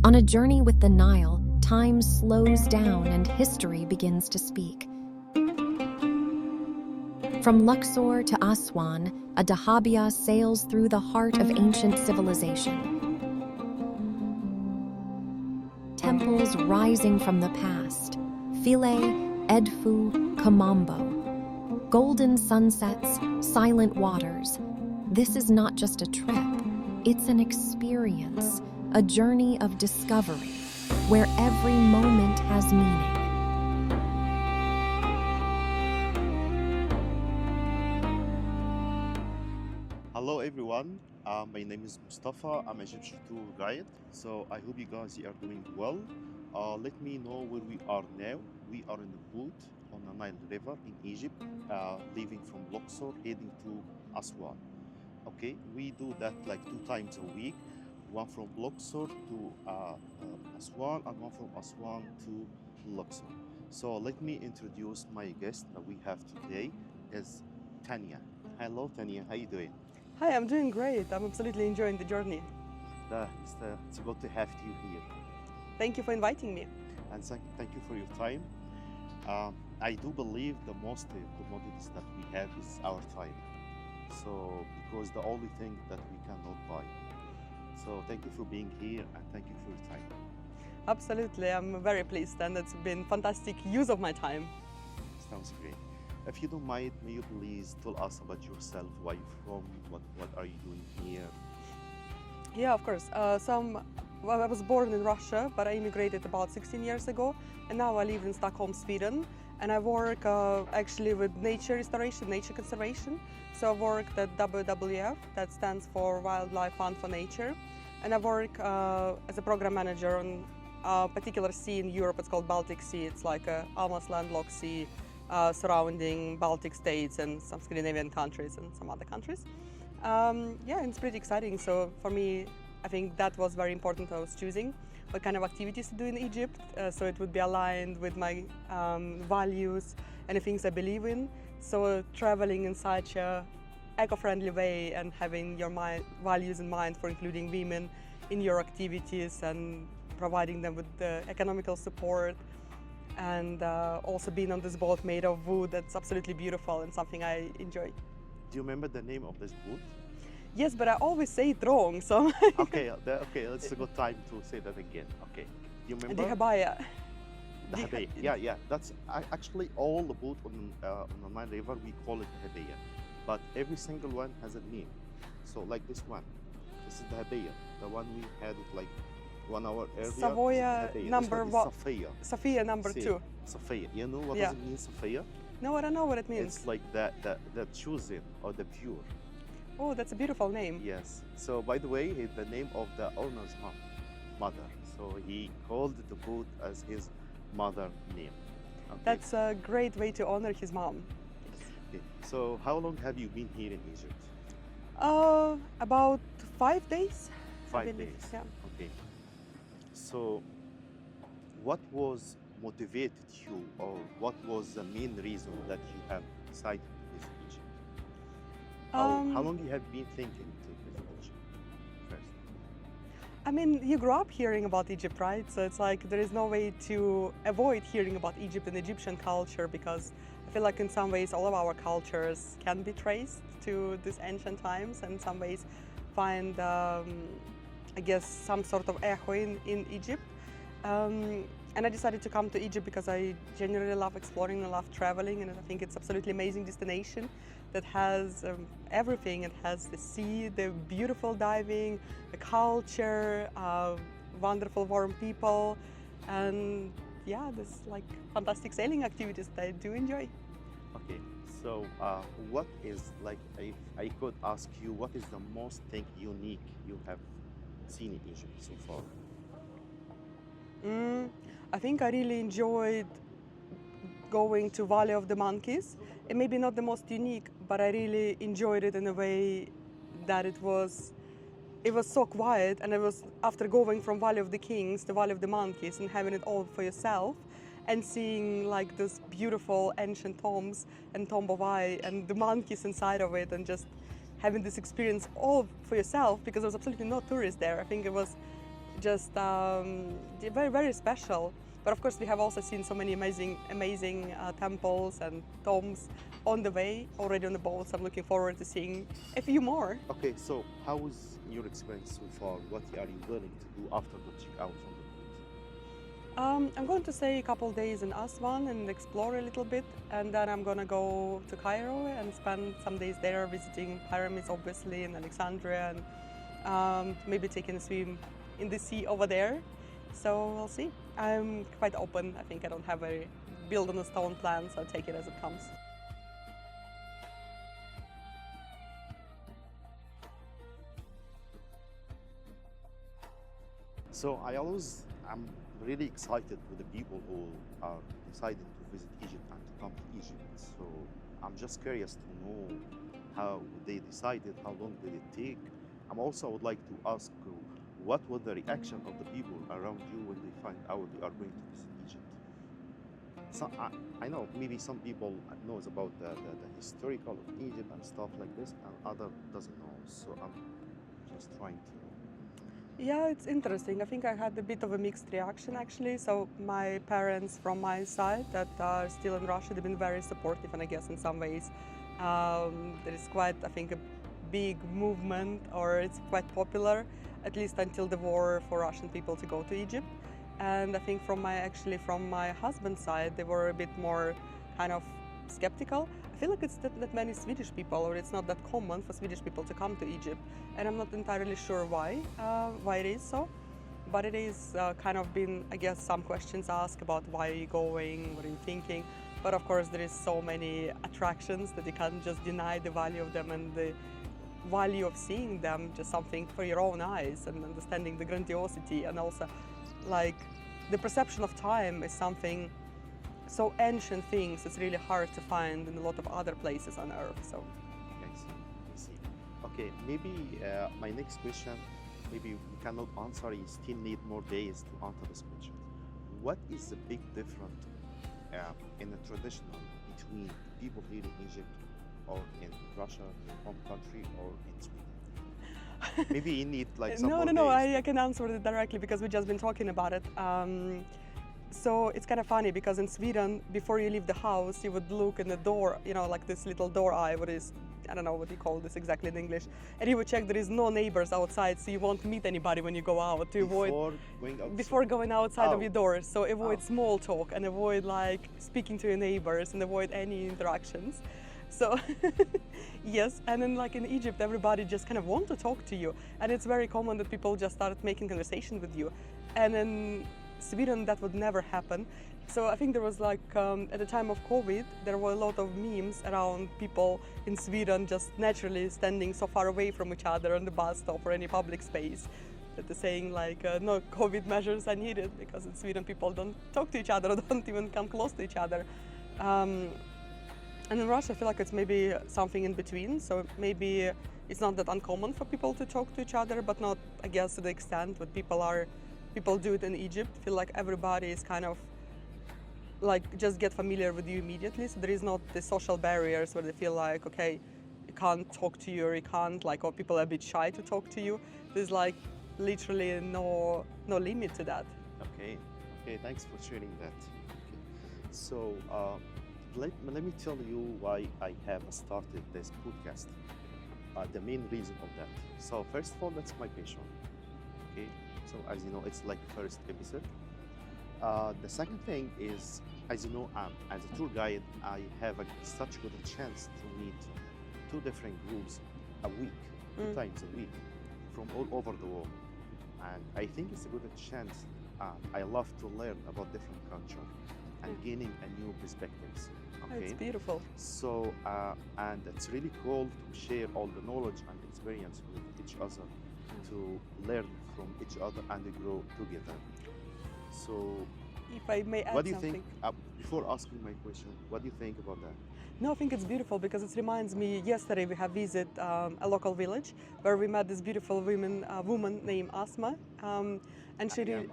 On a journey with the Nile, time slows down and history begins to speak. From Luxor to Aswan, a Dahabiya sails through the heart of ancient civilization. Temples rising from the past, Philae, Edfu, Kamambo. Golden sunsets, silent waters. This is not just a trip, it's an experience, a journey of discovery, where every moment has meaning. Hello everyone, my name is Mustafa. I'm Egyptian tour guide. So I hope you guys are doing well. Let me know where we are now. We are in a boat on the Nile River in Egypt, leaving from Luxor, heading to Aswan. Okay, we do that like 2 times a week. One from Luxor to Aswan and one from Aswan to Luxor. So let me introduce my guest that we have today is Tanya. Hello Tanya, how you doing? Hi, I'm doing great. I'm absolutely enjoying the journey. It's good to have you here. Thank you for inviting me. And thank you for your time. I do believe the most commodities that we have is our time. So, because the only thing that we cannot buy. So, thank you for being here and thank you for your time. Absolutely, I'm very pleased and it's been fantastic use of my time. Sounds great. If you don't mind, may you please tell us about yourself, where you're from, what are you doing here? Yeah, of course. Well, I was born in Russia, but I immigrated about 16 years ago, and now I live in Stockholm, Sweden. And I work actually with nature restoration, nature conservation. So I worked at WWF, that stands for Wildlife Fund for Nature. And I work as a program manager on a particular sea in Europe. It's called Baltic Sea. It's like a almost landlocked sea surrounding Baltic states and some Scandinavian countries and some other countries. Yeah, it's pretty exciting. So for me, I think that was very important. I was choosing what kind of activities to do in Egypt, so it would be aligned with my values and the things I believe in. So traveling in such a eco-friendly way and having your values in mind for including women in your activities and providing them with the economical support, and also being on this boat made of wood that's absolutely beautiful and something I enjoy. Do you remember the name of this boat? Yes, but I always say it wrong, so... Okay, it's a good time to say that again. Okay, you remember? Dahabiya. Dahabiya. Yeah. That's actually all the boat on the Nile River, we call it Dahabiya. But every single one has a name. So like this one, this is Dahabiya. The one we had it like 1 hour earlier. Safiya number one. Safiya. Safiya number 2. Safiya. You know what does it mean, Safiya? No, I don't know what it means. It's like the chosen or the pure. Oh, that's a beautiful name. Yes. So, by the way, it's the name of the owner's mother. So he called the boat as his mother name. Okay. That's a great way to honor his mom. Okay. So, how long have you been here in Egypt? About 5 days. 5 days. Yeah. Okay. So, what was motivated you, or what was the main reason that you have decided to visit Egypt? How long you have been thinking to visit Egypt first? I mean, you grew up hearing about Egypt, right? So it's like there is no way to avoid hearing about Egypt and Egyptian culture, because I feel like in some ways all of our cultures can be traced to these ancient times, and in some ways find, I guess, some sort of echo in Egypt. And I decided to come to Egypt because I genuinely love exploring and love traveling, and I think it's absolutely amazing destination that has everything. It has the sea, the beautiful diving, the culture, wonderful warm people, and yeah, this like fantastic sailing activities that I do enjoy. Okay, so what is, like, if I could ask you, what is the most thing unique you have seen in Egypt so far? I think I really enjoyed going to Valley of the Monkeys. It may be not the most unique, but I really enjoyed it in a way that it was so quiet, and it was after going from Valley of the Kings to Valley of the Monkeys and having it all for yourself and seeing like those beautiful ancient tombs and Tomb of Eye and the monkeys inside of it, and just having this experience all for yourself, because there was absolutely no tourists there. I think it was just very, very special. But of course, we have also seen so many amazing temples and tombs on the way, already on the boats. I'm looking forward to seeing a few more. Okay, so how was your experience so far? What are you willing to do after the check out from the boat? I'm going to stay a couple days in Aswan and explore a little bit, and then I'm going to go to Cairo and spend some days there visiting pyramids, obviously, in Alexandria, and maybe taking a swim in the sea over there. So we'll see. I'm quite open. I think I don't have a build on a stone plan, so I'll take it as it comes. So I'm really excited with the people who are deciding to visit Egypt and to come to Egypt. So I'm just curious to know how they decided, how long did it take? I'm also would like to ask what was the reaction of the people around you when they find out they are going to visit Egypt? I know maybe some people knows about the historical of Egypt and stuff like this, and other doesn't know. So I'm just trying to. Yeah, it's interesting. I think I had a bit of a mixed reaction actually. So my parents from my side that are still in Russia, they've been very supportive, and I guess in some ways there is quite, I think, a big movement, or it's quite popular, at least until the war, for Russian people to go to Egypt. And I think from my husband's side, they were a bit more kind of skeptical. I feel like it's that many Swedish people, or it's not that common for Swedish people to come to Egypt, and I'm not entirely sure why it is so. But it is kind of been, I guess, some questions asked about why are you going, what are you thinking. But of course, there is so many attractions that you can't just deny the value of them, and the value of seeing them, just something for your own eyes, and understanding the grandiosity, and also like the perception of time is something so ancient things, it's really hard to find in a lot of other places on earth. So I see. Okay, maybe my next question, maybe you cannot answer, you still need more days to answer this question. What is the big difference in the traditional between people here in Egypt or in Russia, your home country, or in Sweden? Maybe you need like some more no, days. I can answer it directly because we've just been talking about it. So it's kind of funny because in Sweden, before you leave the house, you would look in the door, like this little door eye, what is, I don't know what you call this exactly in English, and you would check there is no neighbors outside, so you won't meet anybody when you go out, to avoid before going outside of your doors. So avoid small talk and avoid like speaking to your neighbors and avoid any interactions. So yes, and then like in Egypt, everybody just kind of want to talk to you, and it's very common that people just start making conversation with you. And in Sweden, that would never happen. So I think there was like, at the time of COVID, there were a lot of memes around people in Sweden just naturally standing so far away from each other on the bus stop or any public space, that they're saying like, no COVID measures are needed, because in Sweden people don't talk to each other or don't even come close to each other. And in Russia, I feel like it's maybe something in between. So maybe it's not that uncommon for people to talk to each other, but not, I guess, to the extent that people do it in Egypt. I feel like everybody is kind of like just get familiar with you immediately. So there is not the social barriers where they feel like, okay, you can't talk to you, or you can't like, or people are a bit shy to talk to you. There's like literally no limit to that. Okay, thanks for sharing that. Okay. So let me tell you why I have started this podcast. The main reason of that. So first of all, that's my passion. Okay, so as you know, it's like the first episode. The second thing is, as you know, as a tour guide, I have such good chance to meet two different groups a week, two times a week, from all over the world. And I think it's a good chance. I love to learn about different culture and gaining a new perspectives. Okay? It's beautiful. So, and it's really cool to share all the knowledge and experience with each other, to learn from each other and grow together. So, if I may add what do you something. think, before asking my question, what do you think about that? No, I think it's beautiful because it reminds me, yesterday we have visited a local village where we met this beautiful woman named Asma. And she really,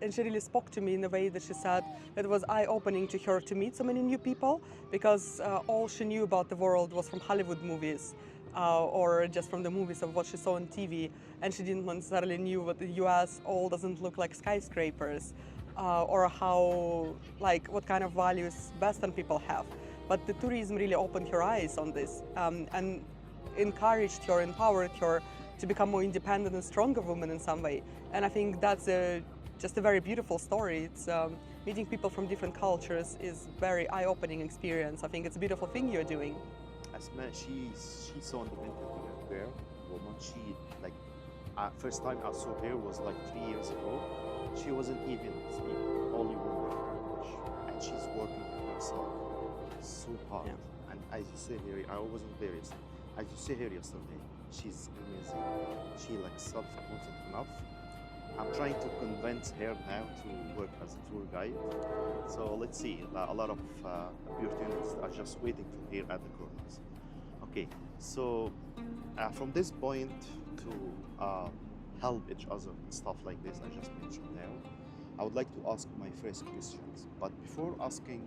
and she really spoke to me in a way that she said that it was eye-opening to her to meet so many new people, because all she knew about the world was from Hollywood movies. or just from the movies of what she saw on TV, and she didn't necessarily knew what the U.S. all doesn't look like skyscrapers, or how what kind of values Western people have. But the tourism really opened her eyes on this, and encouraged her, empowered her to become more independent and stronger woman in some way. And I think that's just a very beautiful story. It's meeting people from different cultures is very eye-opening experience. I think it's a beautiful thing you're doing. Asma, she's so independent in her woman. She like first time I saw her was like 3 years ago. She wasn't even speaking only one language, and she's working on herself so hard. Yeah. And as you say here, I wasn't there yesterday. As you say here yesterday, she's amazing. She like self-confident enough. I'm trying to convince her now to work as a tour guide. So let's see. A lot of opportunities are just waiting for her at the corners. Okay, so from this point to help each other and stuff like this, I just mentioned now, I would like to ask my first questions. But before asking,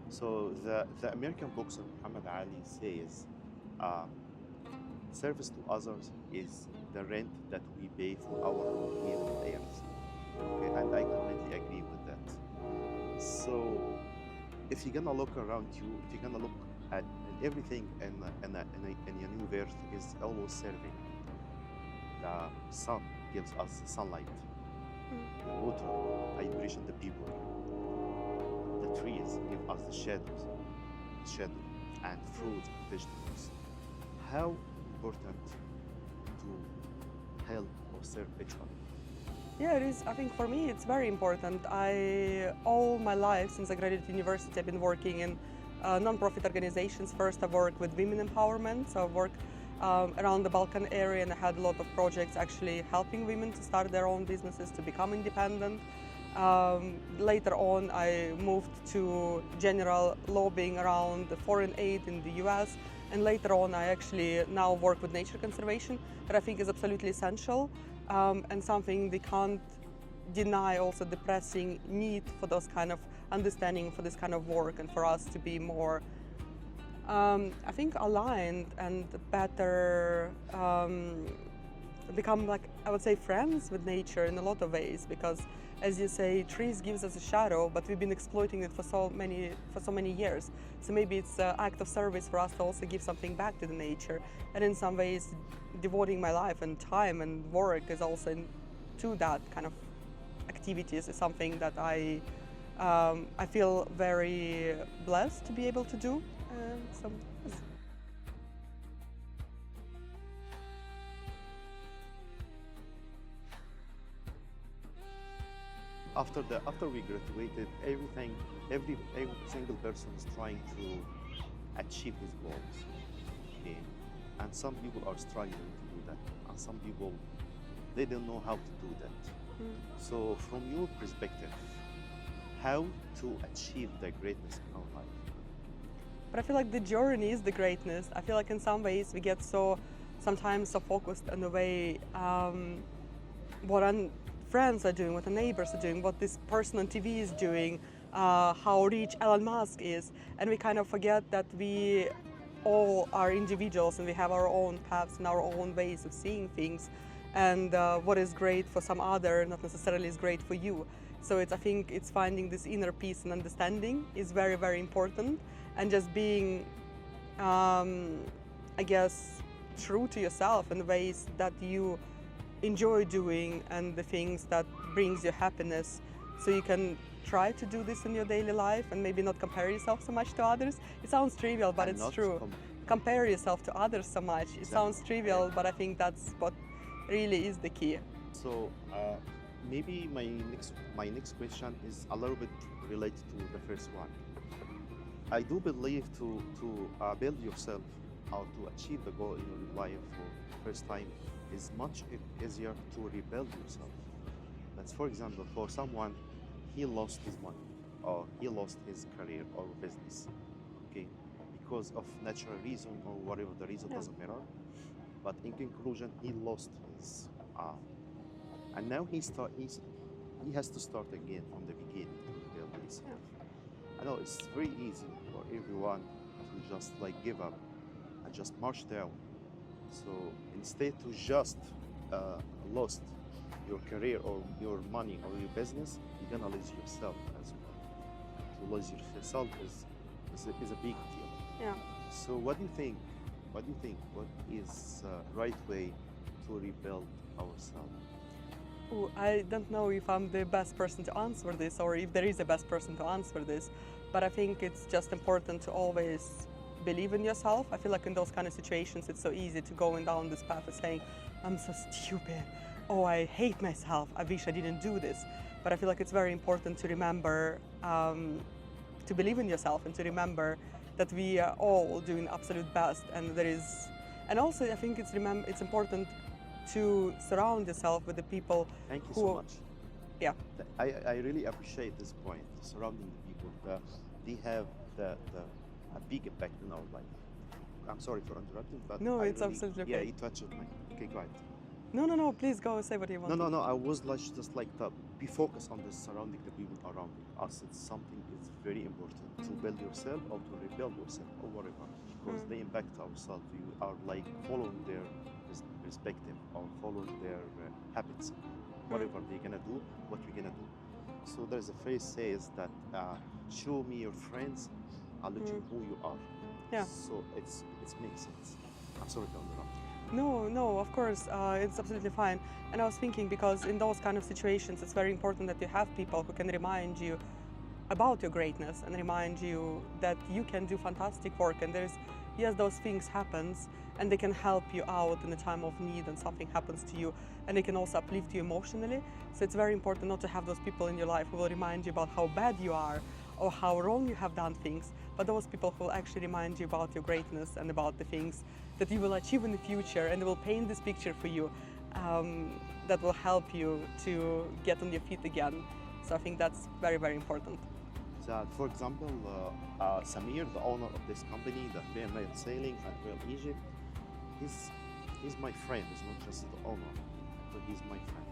so the American boxer Muhammad Ali says, service to others is the rent that we pay for our home here on earth. Okay, and I completely agree with that. So if you're gonna look around you, if you're gonna look at everything in a new earth is always serving. The sun gives us sunlight, the water, hydration, the people, the trees give us the shadow, and fruits and vegetables. How important to help or serve each other? Yeah, it is. I think for me it's very important. All my life since I graduated university, I've been working in non-profit organizations. First, I worked with women empowerment, so I worked around the Balkan area, and I had a lot of projects actually helping women to start their own businesses, to become independent. Later on, I moved to general lobbying around the foreign aid in the US, and later on, I actually now work with nature conservation, that I think is absolutely essential, and something we can't deny. Also, the pressing need for those kind of understanding, for this kind of work, and for us to be more, I think, aligned and better. Become, like, I would say, friends with nature in a lot of ways, because as you say, trees gives us a shadow, but we've been exploiting it for so many years. So maybe it's an act of service for us to also give something back to the nature. And in some ways, devoting my life and time and work is also to that kind of activities is something that I feel very blessed to be able to do. So. After we graduated, every single person is trying to achieve his goals. Okay? And some people are struggling to do that, and some people they don't know how to do that. So from your perspective, how to achieve the greatness in our life? But I feel like the journey is the greatness. I feel like in some ways we get sometimes so focused on the way what our friends are doing, what the neighbors are doing, what this person on TV is doing, how rich Elon Musk is, and we kind of forget that we all are individuals and we have our own paths and our own ways of seeing things, and what is great for some other not necessarily is great for you. So I think it's finding this inner peace and understanding is very, very important, and just being, I guess, true to yourself in the ways that you enjoy doing and the things that brings you happiness, so you can try to do this in your daily life and maybe not compare yourself so much to others. It sounds trivial, but it's true. Compare yourself to others so much. It sounds trivial, but I think that's what really is the key. So maybe my next question is a little bit related to the first one. I do believe to build yourself or to achieve the goal in your life for the first time is much easier to rebuild yourself. That's, for example, for someone, he lost his money or he lost his career or business, okay, because of natural reason or whatever the reason, doesn't matter. But in conclusion, he lost his and now he has to start again from the beginning to rebuild himself. I know it's very easy for everyone to just like give up and just march down So instead to just lost your career or your money or your business, you're gonna lose yourself as well. To lose yourself is a big deal. Yeah. So what do you think? What do you think? What is right way to rebuild ourselves? Ooh, I don't know if I'm the best person to answer this or if there is a best person to answer this, but I think it's just important to always believe in yourself. I feel like in those kind of situations, it's so easy to go down this path of saying, I'm so stupid. Oh, I hate myself. I wish I didn't do this. But I feel like it's very important to remember to believe in yourself and to remember that we are all doing absolute best. And also I think it's important to surround yourself with the people Thank you who, so much. yeah, I really appreciate this point. Surrounding the people that they have a big impact in our life. I'm sorry for interrupting, but No, I it's really, absolutely yeah, okay. you touched my. Okay, go ahead. No, please go say what you want. No. I was like just like to be focused on the surrounding the people around us. It's something it's very important to build yourself or to rebuild yourself or whatever, because they impact ourselves. You are like following their perspective or following their habits, whatever they're gonna do, what you're gonna do. So there's a phrase says that show me your friends, I'll let you who you are. Yeah. So it makes sense. I'm sorry to interrupt. No, of course, it's absolutely fine. And I was thinking because in those kind of situations, it's very important that you have people who can remind you about your greatness and remind you that you can do fantastic work. And yes, those things happens and they can help you out in a time of need and something happens to you, and they can also uplift you emotionally. So it's very important not to have those people in your life who will remind you about how bad you are or how wrong you have done things, but those people who will actually remind you about your greatness and about the things that you will achieve in the future, and they will paint this picture for you that will help you to get on your feet again. So I think that's very, very important. So, for example, Samir, the owner of this company, the Nile Sailing and Real Egypt, he's my friend. He's not just the owner, but he's my friend.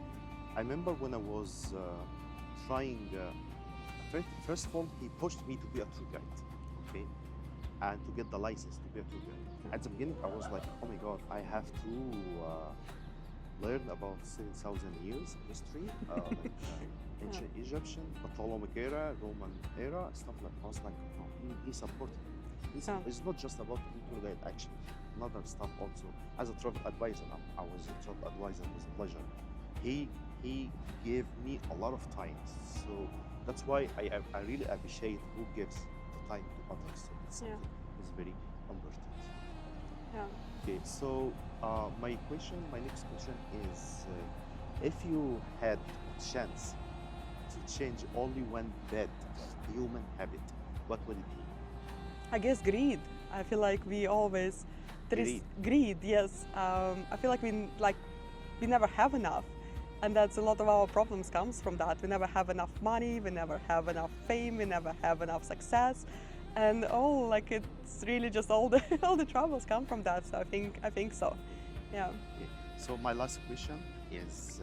I remember when I was trying. First of all, he pushed me to be a tour guide, okay, and to get the license to be a tour guide. At the beginning, I was like, oh my God, I have to learn about 7,000 years history, ancient Egyptian, Ptolemaic era, Roman era, stuff like that. I was like, no, he supported me. It's not just about tour guide, actually. Another stuff also. As a travel advisor, I was a travel advisor with pleasure. He gave me a lot of time, so that's why I really appreciate who gives the time to others. So it's something is very important. Yeah. Okay, so my next question is, if you had a chance to change only one bad human habit, what would it be? I guess greed. I feel like we always there is greed. Yes. I feel like we never have enough, and that's a lot of our problems comes from that. We never have enough money. We never have enough fame. We never have enough success, and it's really just all the all the troubles come from that. So I think so. Yeah. Okay. So my last question is,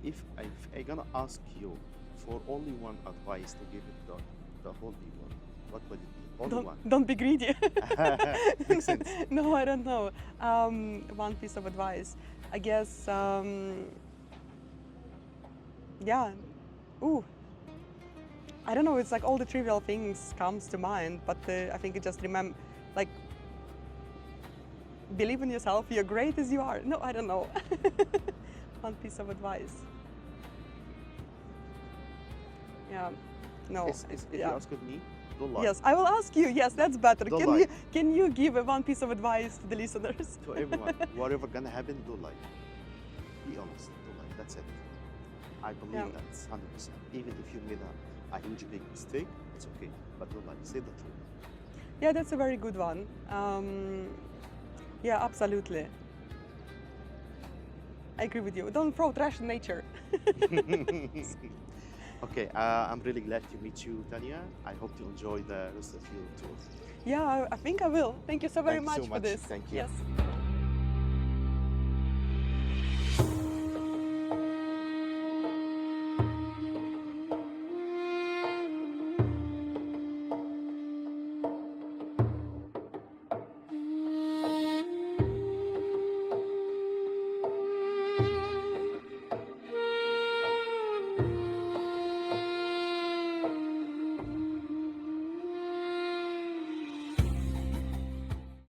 if I'm gonna ask you for only one advice to give it the whole people, what would it be? Only one. Don't be greedy. Makes sense. No, I don't know. One piece of advice, I guess. Yeah. Ooh. I don't know. It's like all the trivial things comes to mind, but I think it just believe in yourself. You're great as you are. No, I don't know. One piece of advice. Yeah. No. If you ask me, don't lie. Yes, I will ask you. Yes, that's better. Don't lie. Can you give one piece of advice to the listeners? To everyone, whatever gonna happen, don't lie. Be honest, don't lie. That's it. I believe that's 100%. Even if you made a huge big mistake, it's okay. But don't lie. Say the truth. Yeah, that's a very good one. Yeah, absolutely. I agree with you. Don't throw trash in nature. Okay, I'm really glad to meet you, Tanya. I hope you enjoy the rest of your tour. Yeah, I think I will. Thank you so very Thank you much so for much. this. Thank you. Yes.